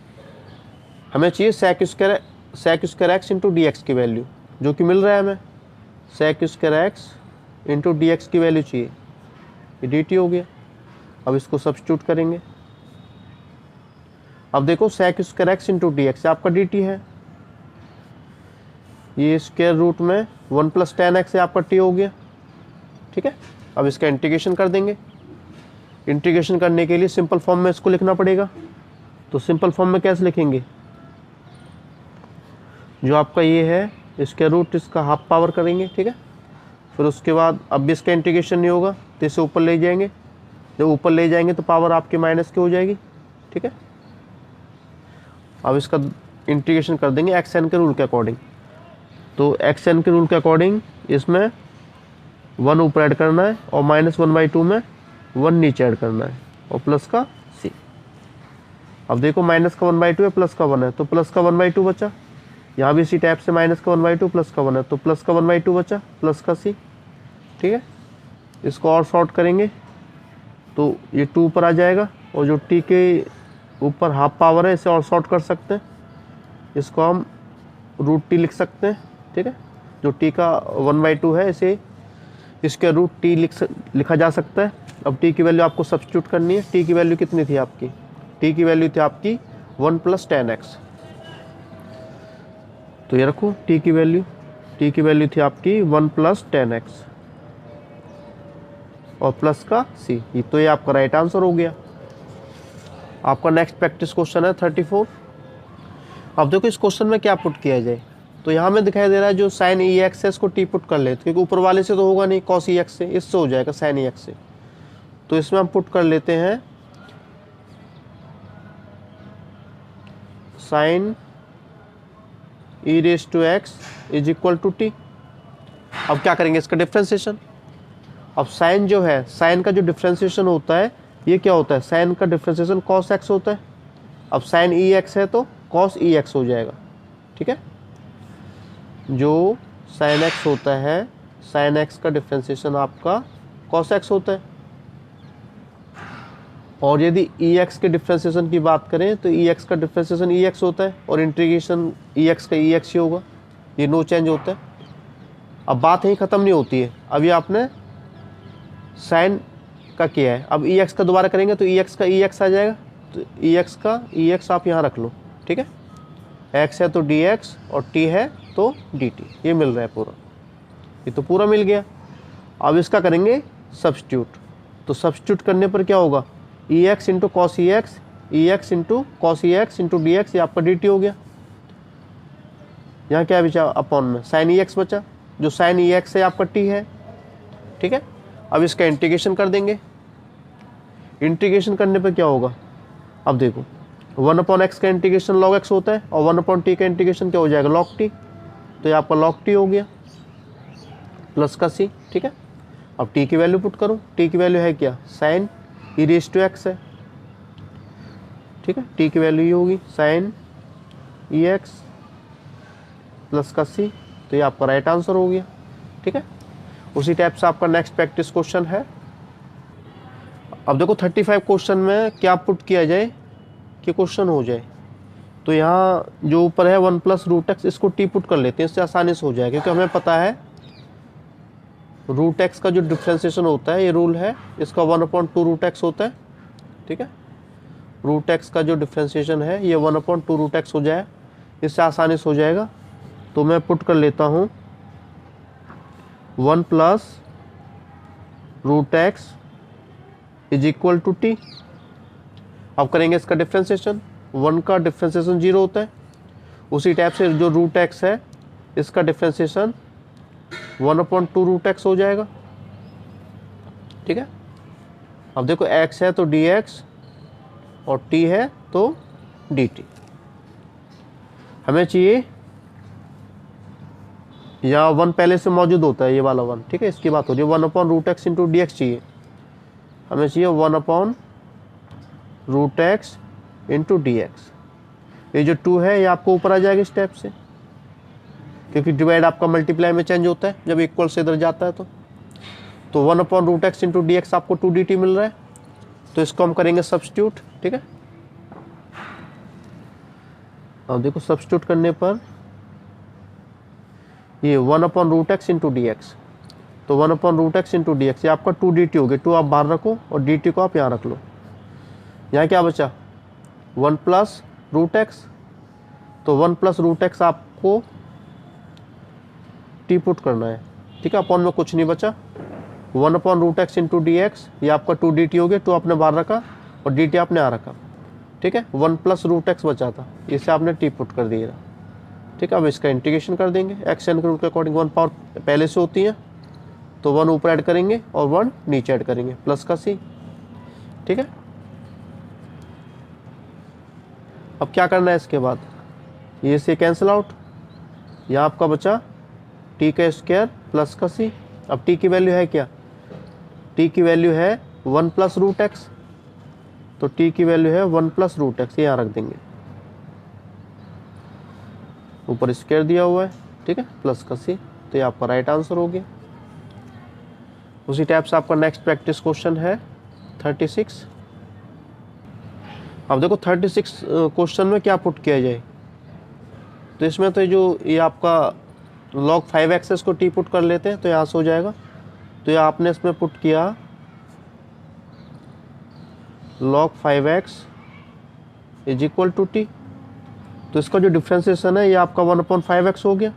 हमें चाहिए sec square x into d x की वैल्यू, जो कि मिल रहा है हमें, sec square x into d x की वैल्यू चाहिए, ये dt हो गया। अब इसको सब्स्टिट्यूट करेंगे। अब देखो sec square x into d x आपका dt है, ये स्क्वायर रूट में 1 प्लस टेन एक्स है आपका t हो गया, ठीक है। अब इसका इंटीग्रेशन कर देंगे। इंटीग्रेशन करने के लिए सिंपल फॉर्म में इसको लिखना पड़ेगा, तो सिंपल फॉर्म में कैसे लिखेंगे, जो आपका ये है स्क्वायर रूट इसका हाफ पावर करेंगे, ठीक है। फिर उसके बाद अब भी इसका इंटीग्रेशन नहीं होगा तो इसे ऊपर ले जाएंगे, जब ऊपर ले जाएंगे तो पावर आपकी माइनस की हो जाएगी, ठीक है। अब इसका इंटीग्रेशन कर देंगे एक्स एन के रूल के अकॉर्डिंग, तो एक्स एन के रूल के अकॉर्डिंग इसमें 1 ऊपर ऐड करना है और -1/2 में 1 नीचे ऐड करना है और प्लस का c। अब देखो माइनस का 1/2 है, प्लस का 1 है, तो प्लस का 1/2 बचा, यहाँ भी इसी टाइप से माइनस का 1/2 प्लस का 1 है, तो प्लस का 1/2 बचा, प्लस का c, ठीक है। इसको और शॉर्ट करेंगे तो ये 2 ऊपर आ जाएगा, और जो t के ऊपर हाफ पावर है इसे और शॉर्ट कर सकते हैं, इसको हम √t लिख सकते हैं, ठीक है। जो t का 1/2 है इसे इसके √t लिखा जा सकता है। अब t की वैल्यू आपको सब्स्टिट्यूट करनी है। t की वैल्यू कितनी थी आपकी, t की वैल्यू थी आपकी 1 प्लस टेन एक्स, तो ये रखो t की वैल्यू थी आपकी 1 प्लस टेन एक्स, और प्लस का सी, ये तो ये आपका राइट आंसर हो गया। आपका नेक्स्ट प्रैक्टिस क्वेश्चन है 34। अब देखो इस क्वेश्चन में क्या पुट किया जाए। तो यहाँ में दिखाई दे रहा है जो साइन ई एक्स है इसको टी पुट कर लेते, क्योंकि ऊपर वाले से तो होगा नहीं, कॉस ई एक्स से, इससे हो जाएगा साइन ई एक्स से। तो इसमें हम पुट कर लेते हैं sine e raise to x is equal to t. अब क्या करेंगे इसका डिफ्रेंसिएशन। अब साइन जो है, साइन का जो डिफ्रेंसिएशन होता है ये क्या होता है, साइन का डिफ्रेंसिएशन कॉस एक्स होता है। अब साइन ई एक्स है तो कॉस ई एक्स हो जाएगा, ठीक है। जो साइन एक्स होता है, साइन एक्स का डिफ्रेंसिएशन आपका कॉस एक्स होता है। और यदि ई एक्स के डिफ्रेंसिएशन की बात करें तो ई एक्स का डिफ्रेंसिएशन ई एक्स होता है, और इंटीग्रेशन ई एक्स का ई एक्स ही होगा, ये नो चेंज होता है। अब बात यहीं ख़त्म नहीं होती है, अभी आपने साइन का किया है, अब ई एक्स का दोबारा करेंगे तो ई एक्स का ई एक्स आ जाएगा, तो ई एक्स का ई एक्स आप यहाँ रख लो, ठीक है। एक्स है तो डी एक्स और टी है तो डी टी, ये मिल रहा है पूरा, ये तो पूरा मिल गया। अब इसका करेंगे सब्स्टिट्यूट, तो सब्स्टिट्यूट करने पर क्या होगा, e x into cos e x into cos e x into d x, ये आपका डी टी हो गया। यहाँ क्या बचा अपॉन में, साइन ई एक्स बचा, जो साइन ई एक्स है आपका टी है, ठीक है। अब इसका इंटीग्रेशन कर देंगे, इंटीग्रेशन करने पर क्या होगा, अब देखो 1/x का इंटीग्रेशन log x होता है, और 1/t का इंटीग्रेशन क्या हो जाएगा log t, तो ये आपका log t हो गया प्लस का c, ठीक है। अब t की वैल्यू पुट करूँ, t की वैल्यू है क्या, sine e raise to x है, ठीक है। t की वैल्यू ये होगी साइन ई एक्स प्लस का c, तो ये आपका राइट आंसर हो गया, ठीक है। उसी टाइप से आपका नेक्स्ट प्रैक्टिस क्वेश्चन है। अब देखो 35 क्वेश्चन में क्या पुट किया जाए कि क्वेश्चन हो जाए। तो यहाँ जो ऊपर है 1 प्लस रूट एक्स, इसको टी पुट कर लेते हैं, इससे आसानी से हो जाएगा, क्योंकि हमें पता है रूट एक्स का जो डिफ्रेंसिएशन होता है, ये रूल है इसका 1/2 रूट एक्स होता है, ठीक है। रूट एक्स का जो डिफ्रेंसिएशन है ये 1/2 रूट एक्स हो जाए, इससे आसानी से हो जाएगा। तो मैं पुट कर लेता हूँ 1 plus root x is equal to t. अब करेंगे इसका डिफ्रेंसिएशन, 1 का डिफ्रेंसिएशन 0 होता है, उसी टाइप से जो रूट एक्स है इसका डिफ्रेंसिएशन 1/2 रूट एक्स हो जाएगा, ठीक है। अब देखो x है तो dx और t है तो dt। हमें चाहिए, या 1 पहले से मौजूद होता है, ये वाला 1, ठीक है, इसकी बात हो रही है। 1/√x इंटू डी एक्स चाहिए, हमें चाहिए 1/√x इंटू डी एक्स। ये जो 2 है ये आपको ऊपर आ जाएगा इस टाइप से, क्योंकि डिवाइड आपका मल्टीप्लाई में चेंज होता है जब इक्वल से इधर जाता है। तो 1/√x इंटू डी एक्स आपको 2dt मिल रहा है, तो इसको हम करेंगे सब्स्टिट्यूट, ठीक है। अब देखो सब्स्टिट्यूट करने पर ये 1/√x इंटू डी एक्स, तो 1/√x इंटू डी एक्स, ये आपका 2dt हो गया, 2 आप बाहर रखो और dt को आप यहाँ रख लो। यहाँ क्या बचा 1 प्लस रूट एक्स, तो 1 प्लस रूट एक्स आपको टी पुट करना है, ठीक है। अपॉन में कुछ नहीं बचा, 1/√x इंटू डी एक्स, ये आपका 2dt हो गया, 2 आपने बाहर रखा और dt आपने यहाँ रखा, ठीक है। 1 प्लस रूट एक्स बचा था, इसे आपने टी पुट कर दिया, ठीक है। अब इसका इंटीग्रेशन कर देंगे, एक्स एन के रूट के अकॉर्डिंग 1 पावर पहले से होती है, तो 1 ऊपर ऐड करेंगे और 1 नीचे ऐड करेंगे, प्लस का सी, ठीक है। अब क्या करना है इसके बाद, ये से कैंसिल आउट, यहाँ आपका बचा टी का स्क्वायर प्लस का सी। अब टी की वैल्यू है क्या, टी की वैल्यू है 1 प्लस रूट एक्स, तो टी की वैल्यू है 1 प्लस रूट एक्स, यहाँ रख देंगे, ऊपर स्क्वायर दिया हुआ है, ठीक है, प्लस का सी, तो ये आपका राइट आंसर हो गया। उसी टाइप से आपका नेक्स्ट प्रैक्टिस क्वेश्चन है 36। अब देखो 36 क्वेश्चन में क्या पुट किया जाए। तो इसमें तो जो ये आपका log 5x को टी पुट कर लेते हैं, तो यहाँ से हो जाएगा। तो ये आपने इसमें पुट किया log 5x is equal to t, तो इसका जो डिफ्रेंसिएशन है ये आपका 1/5x हो गया,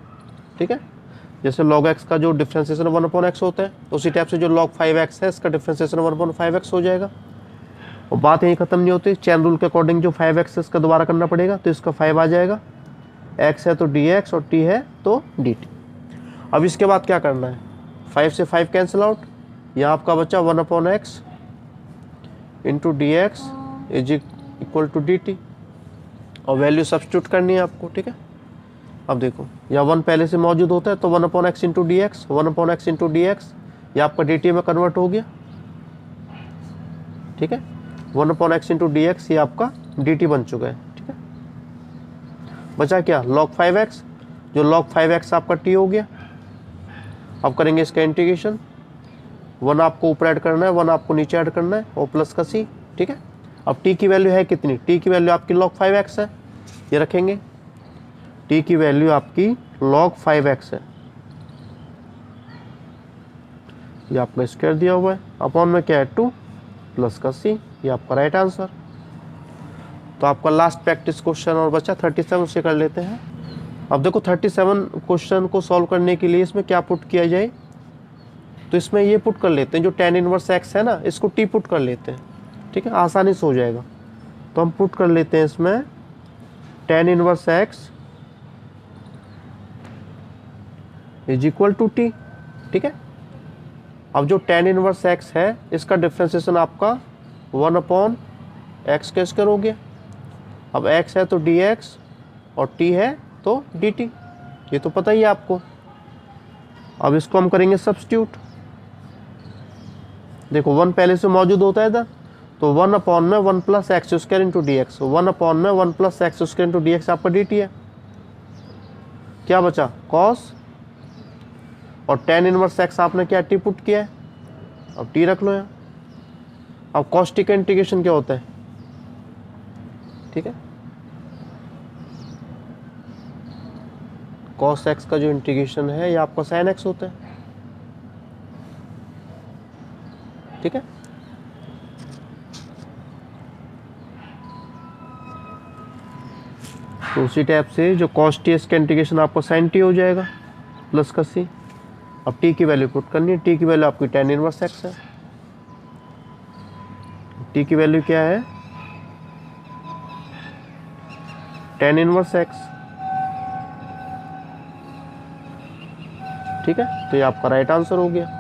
ठीक है। जैसे log x का जो डिफ्रेंसिएशन 1/x होता है, तो उसी टाइप से जो log 5x है इसका डिफ्रेंसिएशन 1/5x हो जाएगा। और बात यहीं ख़त्म नहीं होती, चेन रूल के अकॉर्डिंग जो 5x है इसका दोबारा करना पड़ेगा, तो इसका 5 आ जाएगा, x है तो dx और t है तो dt। अब इसके बाद क्या करना है, 5 से 5 कैंसिल आउट, यहाँ आपका बचा 1/x into d x is equal to d t, और वैल्यू सब्स्टिट्यूट करनी है आपको, ठीक है। अब देखो यहाँ 1 पहले से मौजूद होता है, तो 1/x into d x, 1/x into d x, यह आपका डी टी में कन्वर्ट हो गया, ठीक है। 1/x इंटू डी एक्स ये आपका डी टी बन चुका है, ठीक है। बचा क्या, log 5x, जो log 5x आपका t हो गया। अब करेंगे इसका इंटीग्रेशन, 1 आपको ऊपर ऐड करना है, 1 आपको नीचे ऐड करना है, और प्लस का c, ठीक है। अब t की वैल्यू है कितनी, t की वैल्यू आपकी log 5x है, ये रखेंगे, t की वैल्यू आपकी log 5x है, ये आपका स्क्वायर दिया हुआ है, अपॉन में क्या है 2 प्लस का c, ये आपका राइट आंसर। तो आपका लास्ट प्रैक्टिस क्वेश्चन और बचा 37 से कर लेते हैं। अब देखो 37 क्वेश्चन को सॉल्व करने के लिए इसमें क्या पुट किया जाए, तो इसमें ये पुट कर लेते हैं, जो tan इनवर्स x है ना, इसको t पुट कर लेते हैं, ठीक है, आसानी से हो जाएगा। तो हम पुट कर लेते हैं इसमें tan inverse x is equal to t, ठीक है। अब जो tan इनवर्स x है इसका डिफ्रेंसिएशन आपका 1/x का स्क्वायर हो गया। अब x है तो dx और t है तो dt, ये तो पता ही है आपको। अब इसको हम करेंगे सब्स्टिट्यूट, देखो 1 पहले से मौजूद होता है इधर, तो 1/1 plus x square into d x, 1/1 plus x square into d x आपका dt है। क्या बचा, cos, और tan इनवर्स x आपने क्या t पुट किया है, अब t रख लो यहाँ। अब cos t का इंटीग्रेशन क्या होता है, ठीक है, cos x का जो इंटीग्रेशन है ये आपका sin x होता है, ठीक है। तो उसी टाइप से जो cos t इसका इंटीग्रेशन आपका sin t हो जाएगा प्लस का c। अब t की वैल्यू पुट करनी है, t की वैल्यू आपकी tan इनवर्स x है, t की वैल्यू क्या है, tan इनवर्स x, ठीक है। तो ये आपका राइट आंसर हो गया।